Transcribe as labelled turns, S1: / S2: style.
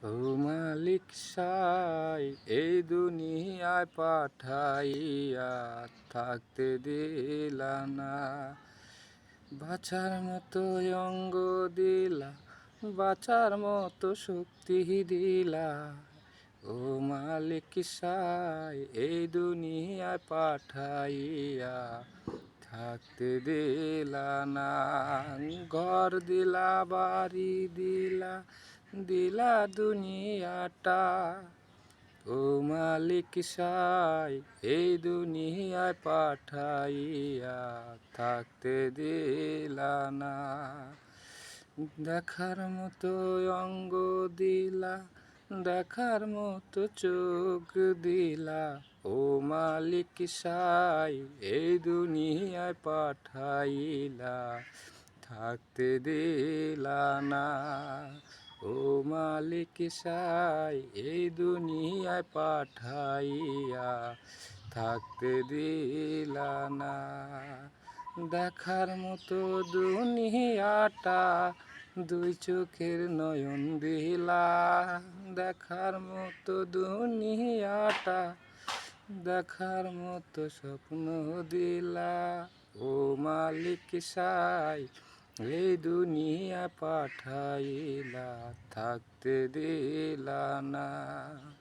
S1: ও মালিক সাই এই দুনিয়ায় পাঠাইয়া থাকতে দিলা না, বাঁচার মতো অঙ্গ দিলা, বাঁচার মতো শক্তি দিলা। ও মালিক সাই এই দুনিয়ায় পাঠাইয়া থাকতে দিলা না, ঘর দিলা, বাড়ি দিলা, দিলা দুনিয়াটা। ও মালিক সাই এই দুনিয়ায় পাঠাইয়া থাকতে দিলা না, দেখার মতো অঙ্গ দিলা, দেখার মতো চোখ দিলা। ও মালিক সাই এই দুনিয়ায় পাঠাইলা থাকতে দিলা না। ও মালিক সাই এই দুনিয়ায় পাঠাইয়া থাকতে দিলা না, দেখার মতো দুনিয়াটা দুই চোখের নয়ন দিলা, দেখার মতো দুনিয়াটা, দেখার মতো স্বপ্ন দিলা। ও মালিক সাই এই দুনিয়া পাঠাইলা থাকতে দিলা না।